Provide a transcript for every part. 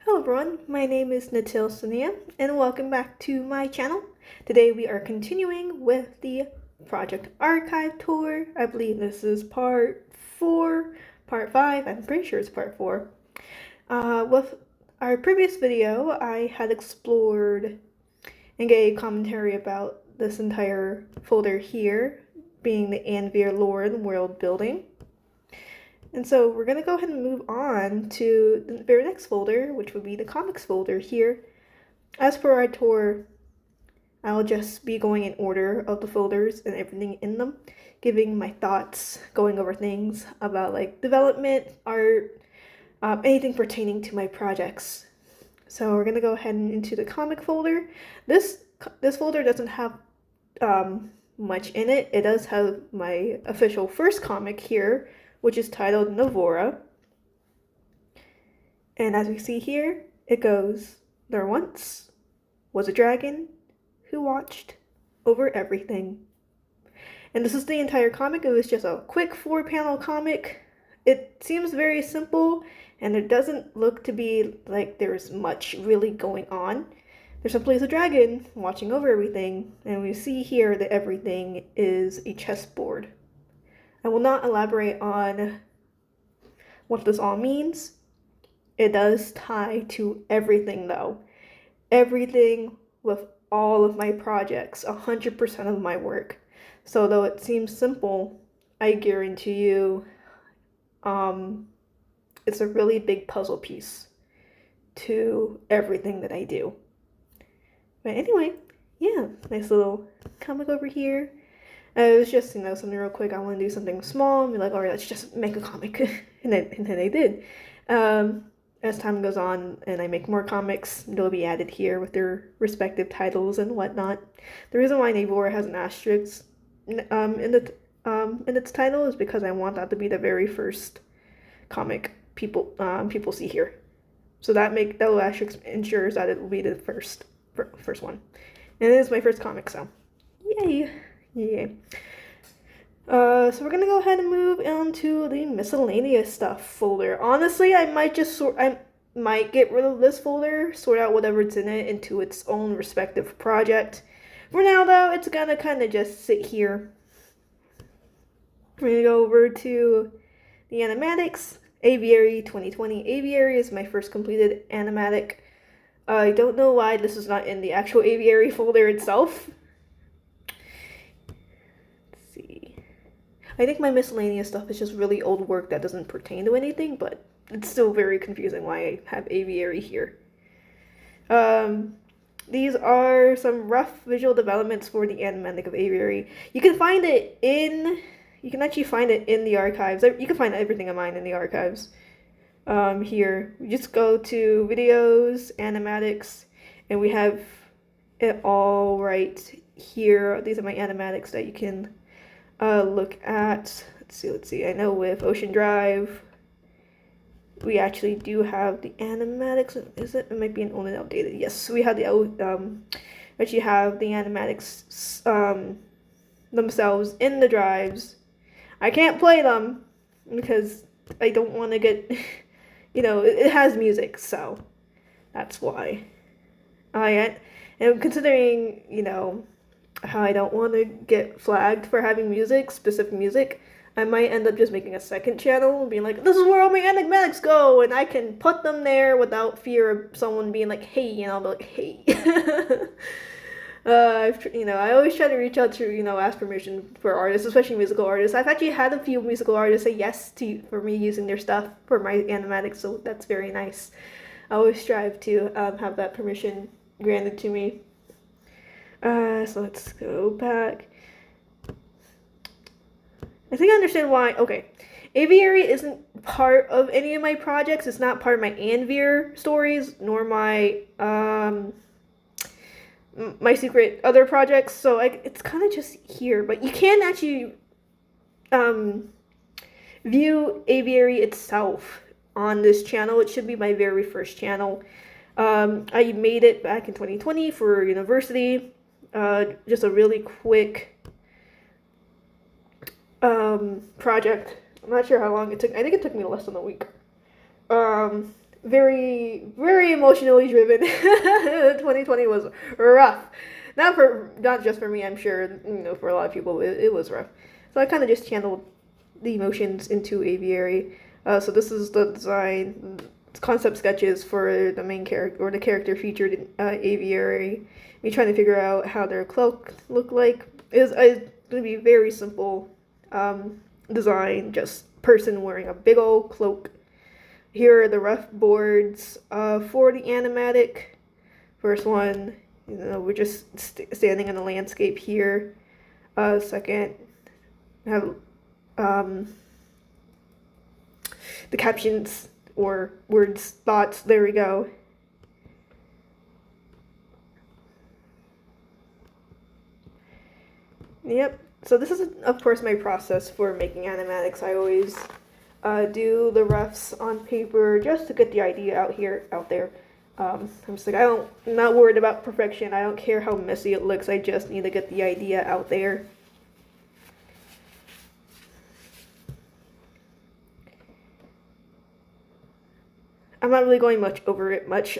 Hello everyone, my name is Natil Sania and welcome back to my channel. Today we are continuing with the Project Archive tour. I believe this is part 4, part 5, I'm pretty sure it's part 4. With our previous video, I had explored and gave commentary about this entire folder here, being the Anvir lore and world building. And so we're going to go ahead and move on to the very next folder, which would be the comics folder here. As for our tour, I'll just be going in order of the folders and everything in them, giving my thoughts, going over things about like development, art, anything pertaining to my projects. So we're going to go ahead and into the comic folder. This folder doesn't have much in it. It does have my official first comic here, which is titled Novora. And as we see here, it goes, there once was a dragon who watched over everything. And this is the entire comic. It was just a quick 4-panel comic. It seems very simple, and it doesn't look to be like there's much really going on. There's simply a dragon watching over everything, and we see here that everything is a chessboard. I will not elaborate on what this all means. It does tie to everything though. Everything with all of my projects, 100% of my work. So though it seems simple, I guarantee you it's a really big puzzle piece to everything that I do. But anyway, yeah, nice little comic over here. It was just, something real quick. I want to do something small and be like, all right, let's just make a comic. and then I did. As time goes on and I make more comics, they'll be added here with their respective titles and whatnot. The reason why Novora has an asterisk in its title is because I want that to be the very first comic people see here. So that little asterisk ensures that it will be the first one. And it is my first comic, so yay! Yeah. So we're gonna go ahead and move into the miscellaneous stuff folder. Honestly, I might get rid of this folder, sort out whatever's in it into its own respective project. For now, though, it's gonna kind of just sit here. We're gonna go over to the animatics. Aviary 2020. Aviary is my first completed animatic. I don't know why this is not in the actual Aviary folder itself. I think my miscellaneous stuff is just really old work that doesn't pertain to anything, but it's still very confusing why I have Aviary here. These are some rough visual developments for the animatic of Aviary. You can actually find it in the archives. You can find everything of mine in the archives. Here, we just go to videos, animatics, and we have it all right here. These are my animatics that you can look at. Let's see. I know with Ocean Drive, we actually do have the animatics. Is it? It might be an old and outdated. Yes, we have the actually have the animatics themselves in the drives. I can't play them because I don't want to get, it has music, so that's why. And considering, how I don't want to get flagged for having specific music, I might end up just making a second channel and being like, this is where all my animatics go, and I can put them there without fear of someone being like, hey, I'll be like, hey. I always try to reach out to, ask permission for artists, especially musical artists. I've actually had a few musical artists say yes for me using their stuff for my animatics, so that's very nice. I always strive to have that permission granted to me. So let's go back. I think I understand why. Okay. Aviary isn't part of any of my projects. It's not part of my Anvir stories, nor my my secret other projects. So it's kind of just here. But you can actually view Aviary itself on this channel. It should be my very first channel. I made it back in 2020 for university. Just a really quick project. I'm not sure how long it took. I think it took me less than a week. very, very emotionally driven. 2020 was rough. Not just for me, I'm sure, for a lot of people, it was rough. So I kind of just channeled the emotions into Aviary. So this is the design, concept sketches for the main character, or the character featured in Aviary. Me trying to figure out how their cloak look like. It's going to be very simple design, just person wearing a big old cloak. Here are the rough boards for the animatic. First one, we're just standing in the landscape here. Second, have the captions or words, thoughts. There we go. Yep. So this is, of course, my process for making animatics. I always do the roughs on paper just to get the idea out there. I'm just like, I'm not worried about perfection. I don't care how messy it looks. I just need to get the idea out there. I'm not really going over it much.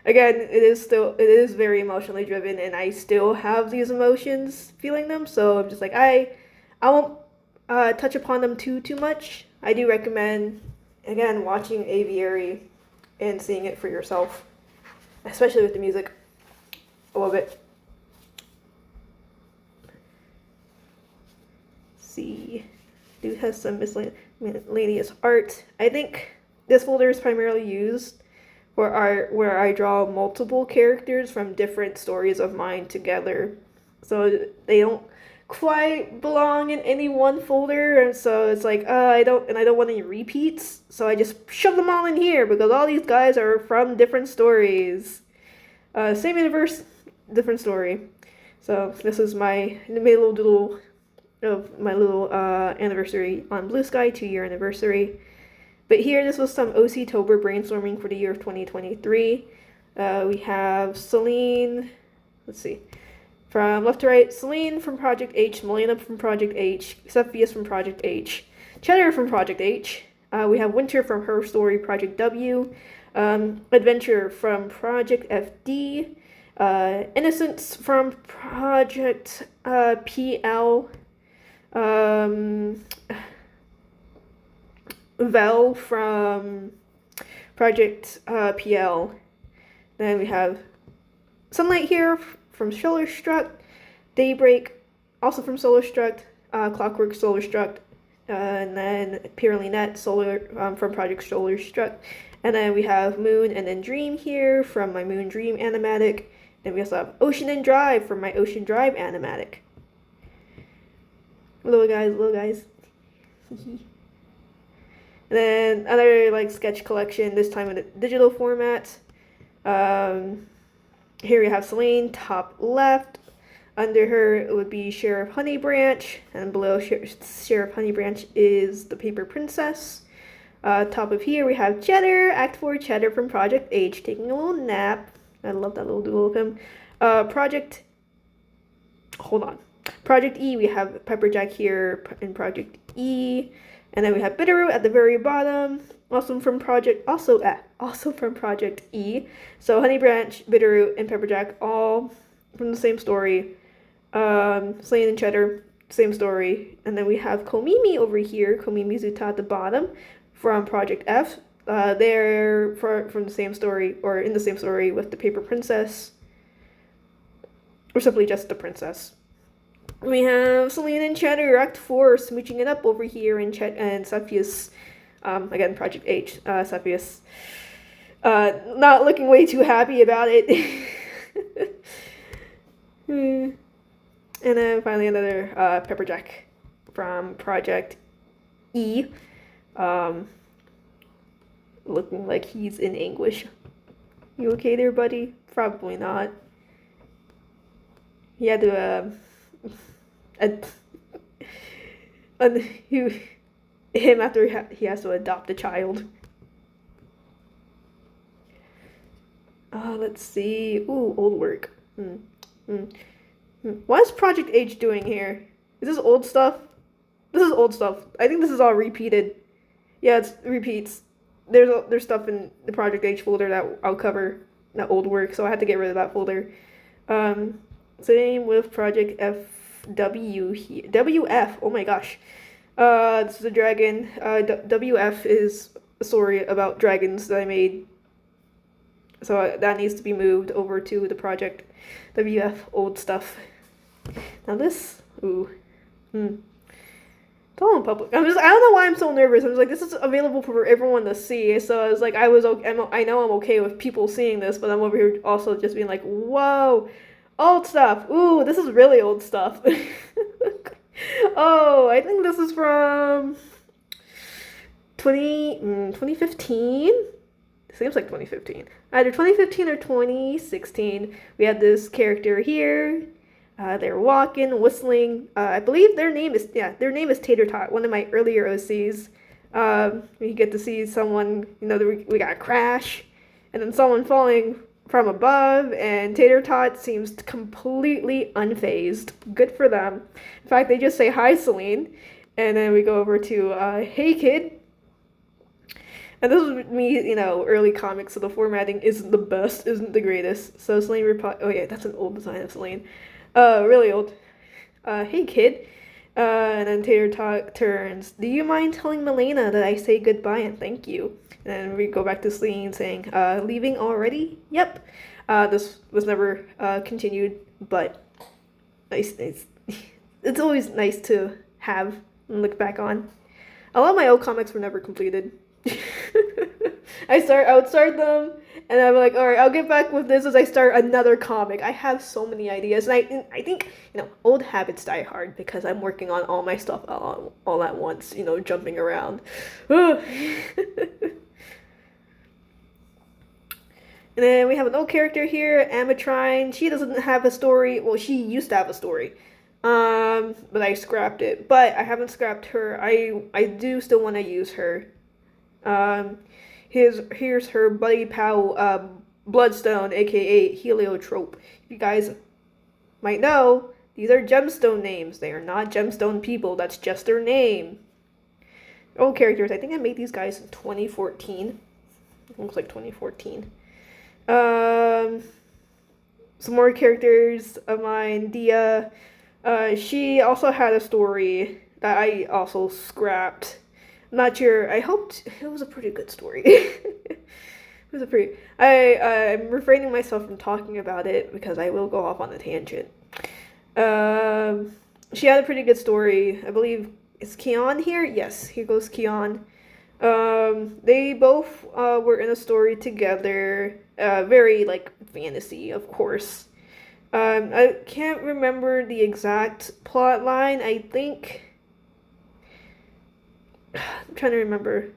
Again, it is very emotionally driven, and I still have these emotions, feeling them. So I'm just like, I won't touch upon them too much. I do recommend, again, watching Aviary and seeing it for yourself, especially with the music. I love it. Let's see, do have some miscellaneous art. I think this folder is primarily used for art where I draw multiple characters from different stories of mine together, so they don't quite belong in any one folder, and so it's like I don't want any repeats, so I just shove them all in here because all these guys are from different stories. Same universe, different story. So this is my little doodle of my little anniversary on Blue Sky 2-year anniversary. But here, this was some OC-tober brainstorming for the year of 2023. We have Celine, let's see, from left to right, Celine from Project H, Milena from Project H, Cepheus from Project H, Cheddar from Project H. We have Winter from Her Story, Project W, Adventure from Project FD, Innocence from Project PL, Vel from Project PL. Then we have Sunlight here from Solar Struck, Daybreak also from Solar Struck, Clockwork Solar Struck, and then Purely Net Solar from Project Solar Struck. And then we have Moon and then Dream here from my Moon Dream animatic. Then we also have Ocean and Drive from my Ocean Drive animatic. Little guys. And then other sketch collection, this time in a digital format. Here we have Celine, top left. Under her it would be Sheriff Honeybranch, and below Sheriff Honeybranch is the Paper Princess. Top of here we have Cheddar, Act 4 Cheddar from Project H, taking a little nap. I love that little doodle of him. Project E, we have Pepperjack here in Project E. And then we have Bitterroot at the very bottom, also from Project E. So Honeybranch, Bitterroot, and Pepperjack all from the same story. Celine and Cheddar, same story. And then we have Komimi over here, Komimi Zuta at the bottom, from Project F. They're from the same story, or in the same story with the Paper Princess, or simply just the princess. We have Celine and Cheddar, Act 4, smooching it up over here, and Cepheus, again, Project H, Cepheus, not looking way too happy about it. And then finally another Pepperjack from Project E, looking like he's in anguish. You okay there, buddy? Probably not. He had to, him after he has to adopt a child. Let's see. Ooh, old work. What is Project H doing here? Is this old stuff? This is old stuff. I think this is all repeated. Yeah, it's repeats. there's stuff in the Project H folder that I'll cover, that old work, so I had to get rid of that folder. Same with Project FW here. WF, oh my gosh. This is a dragon. WF is a story about dragons that I made. So that needs to be moved over to the Project WF old stuff. Now this, it's all in public. I don't know why I'm so nervous. I was like, this is available for everyone to see. So I was like, I know I'm okay with people seeing this, but I'm over here also just being like, whoa, old stuff. Ooh, this is really old stuff. Oh, I think this is from 2015. Seems like 2015. Either 2015 or 2016. We had this character here. They're walking, whistling. I believe their name is Tater Tot, one of my earlier OCs. We get to see someone, we got a crash, and then someone falling from above, and Tater Tot seems completely unfazed. Good for them. In fact, they just say, hi, Celine. And then we go over to, hey, kid. And this was me, early comics, so the formatting isn't the best, isn't the greatest. So Celine replied, oh yeah, that's an old design of Celine. Really old. Hey, kid. And then Tater Tot turns, do you mind telling Milena that I say goodbye and thank you? And then we go back to Celine saying, leaving already? Yep. This was never continued, but nice. It's always nice to have and look back on. A lot of my old comics were never completed. I would start them, and I'm like, all right, I'll get back with this as I start another comic. I have so many ideas, and I think, old habits die hard because I'm working on all my stuff all at once, jumping around. And then we have an old character here, Amatrine. She doesn't have a story. Well, she used to have a story. But I scrapped it. But I haven't scrapped her. I do still want to use her. Here's her buddy pal, Bloodstone, aka Heliotrope. You guys might know, these are gemstone names. They are not gemstone people. That's just their name. Old characters. I think I made these guys in 2014. It looks like 2014. Some more characters of mine. Dia. She also had a story that I also scrapped. I'm not sure. I hoped it was a pretty good story. I'm refraining myself from talking about it because I will go off on a tangent. She had a pretty good story. I believe, is Keon here? Yes, here goes Keon. They both were in a story together. Very fantasy, of course. I can't remember the exact plot line. I think I'm trying to remember.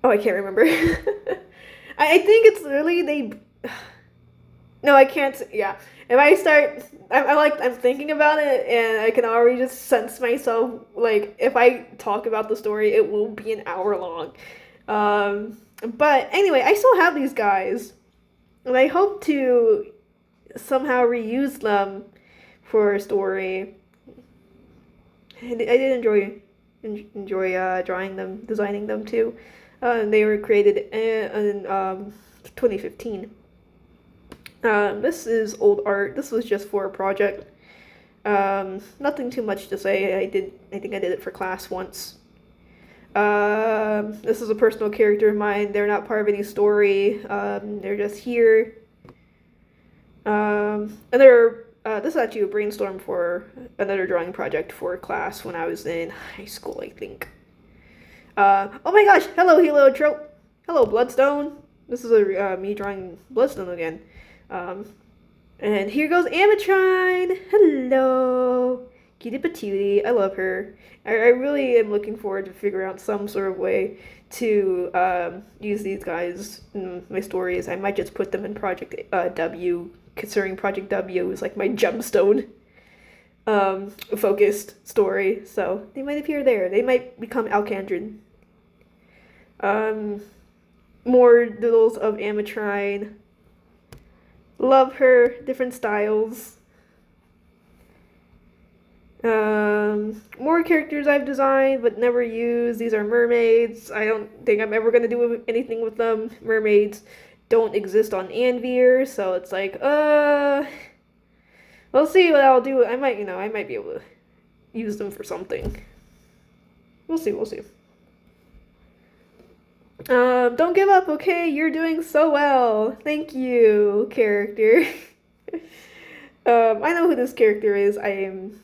Oh, I can't remember. I think it's literally No, I can't. Yeah, if I start, I'm thinking about it, and I can already just sense myself. If I talk about the story, it will be an hour long. But anyway, I still have these guys, and I hope to somehow reuse them for a story. I did enjoy drawing them, designing them too. They were created in 2015. This is old art. This was just for a project. Nothing too much to say. I think I did it for class once. This is a personal character of mine. They're not part of any story. They're just here. And this is actually a brainstorm for another drawing project for class when I was in high school, I think. Oh my gosh! Hello, Heliotrope! Hello, Bloodstone! This is me drawing Bloodstone again. And here goes Amatrine! Hello! Cutie patootie. I love her. I really am looking forward to figuring out some sort of way to use these guys in my stories. I might just put them in Project W, considering Project W is my gemstone focused story. So they might appear there. They might become Alcandrin. More doodles of Amatrine. Love her. Different styles. More characters I've designed but never used. These are mermaids. I don't think I'm ever gonna do anything with them. Mermaids don't exist on Anvir, so it's like, we'll see what I'll do. I might, I might be able to use them for something. We'll see, we'll see. Don't give up, okay? You're doing so well. Thank you, character. I know who this character is. I am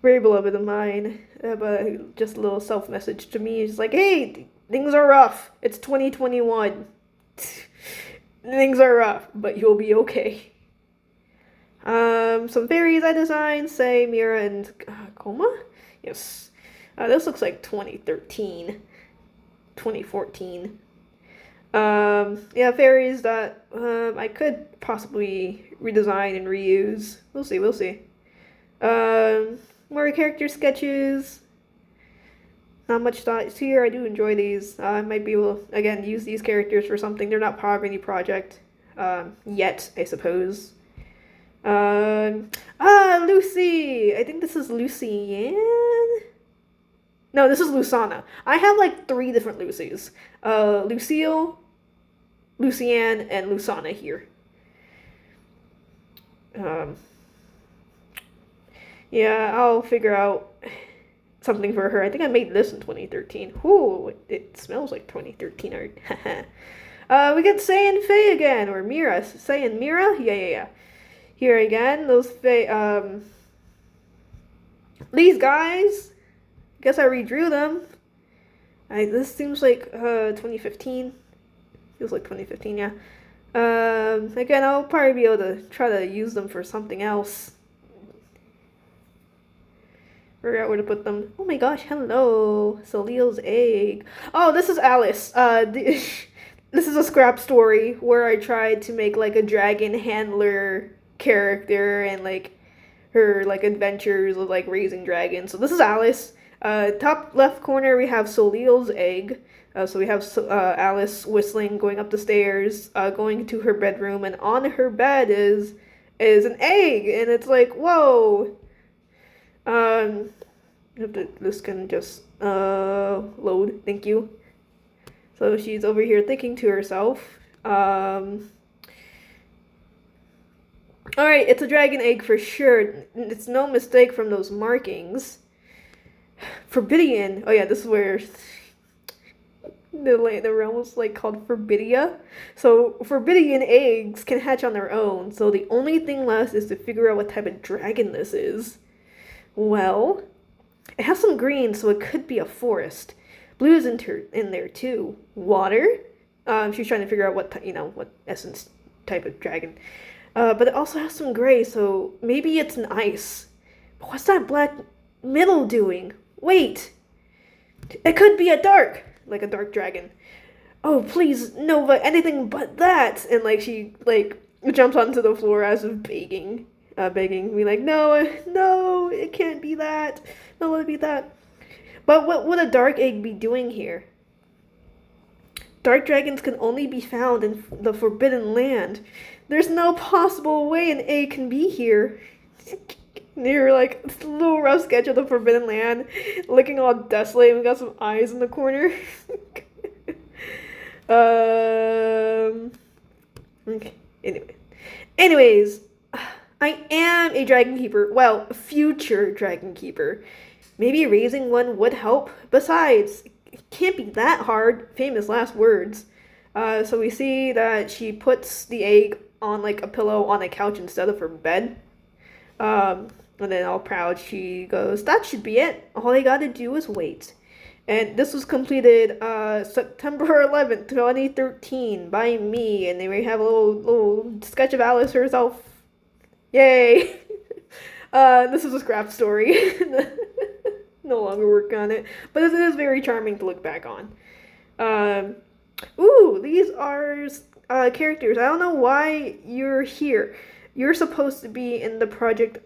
very beloved of mine. But just a little self-message to me. It's like, hey, things are rough. It's 2021. Things are rough, but you'll be okay. Some fairies I designed, say Mira and Koma? Yes. This looks like 2013. 2014. Yeah, fairies that I could possibly redesign and reuse. We'll see, we'll see. More character sketches. Not much thoughts here. I do enjoy these. I might be able to, again, use these characters for something. They're not part of any project yet, I suppose. Lucy! I think this is Lucianne? No, this is Lusana. I have like 3 different Lucys. Lucille, Lucianne, and Lusana here. Yeah, I'll figure out something for her. I think I made this in 2013. Ooh, it smells like 2013 art. We get Say and Faye again, or Mira. Say and Mira? Yeah. Here again, those Faye, these guys, guess I redrew them. This seems like, 2015. Feels like 2015, yeah. Again, I'll probably be able to try to use them for something else. Figure out where to put them. Oh my gosh, hello. Soleil's egg. Oh, this is Alice. This is a scrap story where I tried to make like a dragon handler character and like her like adventures with like raising dragons. So this is Alice. Top left corner we have Soleil's egg. So we have Alice whistling, going up the stairs, going to her bedroom, and on her bed is an egg, and it's like, whoa. This can just load. Thank you. So she's over here thinking to herself. Alright, it's a dragon egg for sure. It's no mistake from those markings. Forbidian. Oh yeah, this is where the realm was like called Forbidia. So Forbidian eggs can hatch on their own. So the only thing left is to figure out what type of dragon this is. Well, it has some green, so it could be a forest. Blue is in there too. Water. She's trying to figure out what essence type of dragon. But it also has some gray, so maybe it's an ice. But what's that black middle doing? Wait, it could be a dark dragon. Oh, please, no, but anything but that. And like she jumps onto the floor as if begging, me like, no, it can't be that. No, let it be that. But what would a dark egg be doing here? Dark dragons can only be found in the Forbidden Land. There's no possible way an egg can be here. Near like a little rough sketch of the Forbidden Land, looking all desolate. We got some eyes in the corner. Okay. Anyways, I am a dragon keeper. Well, a future dragon keeper. Maybe raising one would help. Besides, it can't be that hard. Famous last words. So we see that she puts the egg on like a pillow on a couch instead of her bed. And then all proud she goes, that should be it. All I gotta do is wait. And this was completed September 11th, 2013 by me. And then we have a little sketch of Alice herself. Yay! This is a scrap story. No longer working on it. But it is very charming to look back on. Ooh, these are characters. I don't know why you're here. You're supposed to be in the project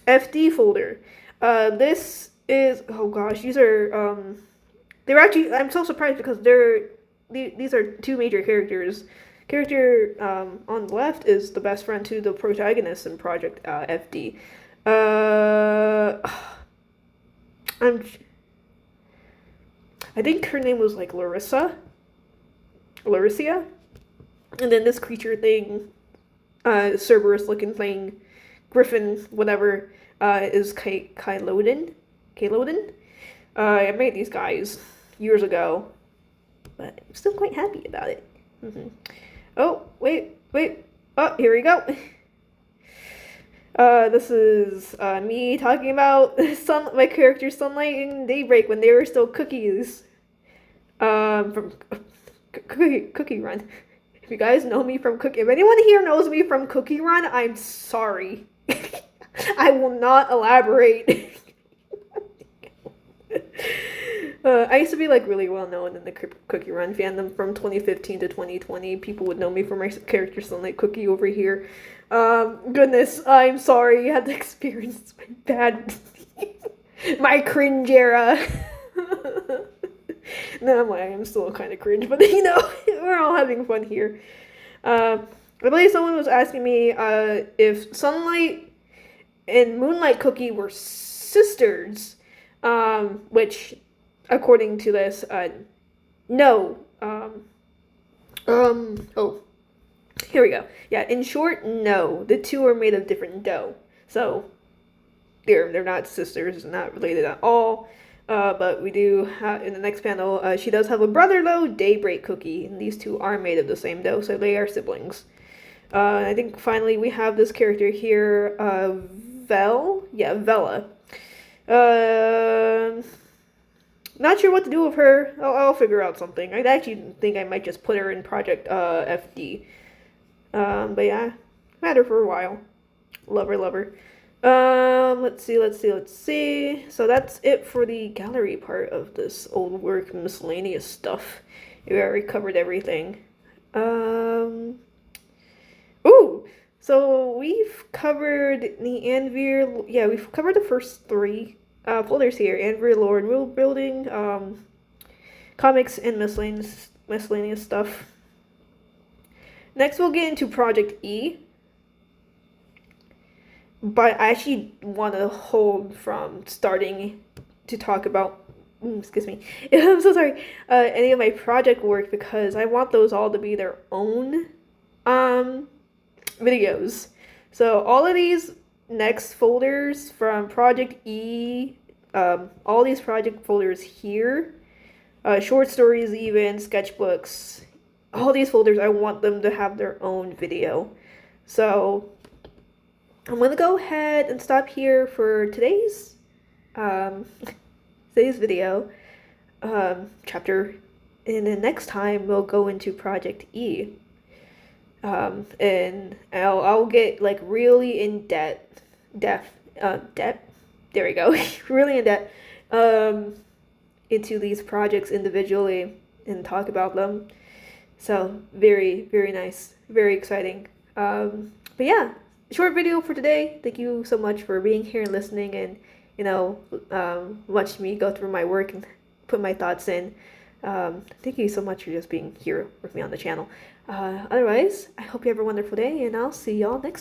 FD folder. This is, oh gosh, these are they're actually, I'm so surprised because these are 2 major characters Character on the left is the best friend to the protagonist in Project FD. I think her name was like Larissa. And then this creature thing, Cerberus looking thing, Griffin, whatever, is Kyloden. I made these guys years ago, but I'm still quite happy about it. Oh, wait. Oh, here we go. This is me talking about my character Sunlight and Daybreak when they were still cookies. From Cookie Run. If you guys know me from if anyone here knows me from Cookie Run, I'm sorry. I will not elaborate. I used to be like really well known in the Cookie Run fandom from 2015 to 2020. People would know me for my character Sunlight Cookie over here. Goodness, I'm sorry you had to experience my bad, my cringe era. No, I'm still kind of cringe, but you know, we're all having fun here. I believe someone was asking me if Sunlight and Moonlight Cookie were sisters, which, according to this, no. Oh, here we go. Yeah, in short, no. The two are made of different dough, so they're not sisters, not related at all. But we do have, in the next panel, she does have a brother though, Daybreak Cookie, and these two are made of the same dough, so they are siblings. I think finally we have this character here, Vela. Not sure what to do with her. I'll figure out something. I actually think I might just put her in Project FD. But yeah, I've had her for a while. Love her. Let's see. So that's it for the gallery part of this old work miscellaneous stuff. We already covered everything. Ooh! So we've covered the Anvir, yeah, we've covered the first three folders here. Anvir lore and world building, comics and miscellaneous stuff. Next we'll get into Project E. But I actually want to hold from starting to talk about, excuse me, I'm so sorry, any of my project work, because I want those all to be their own videos. So all of these next folders from Project E, all these project folders here, short stories even, sketchbooks, all these folders, I want them to have their own video. So I'm going to go ahead and stop here for today's video chapter, and then next time we'll go into Project E. And I'll get like really in depth, there we go, really in depth into these projects individually and talk about them. So very, very nice, very exciting. But yeah, short video for today. Thank you so much for being here and listening, and you know, watch me go through my work and put my thoughts in. Thank you so much for just being here with me on the channel. Otherwise, I hope you have a wonderful day, and I'll see y'all next time.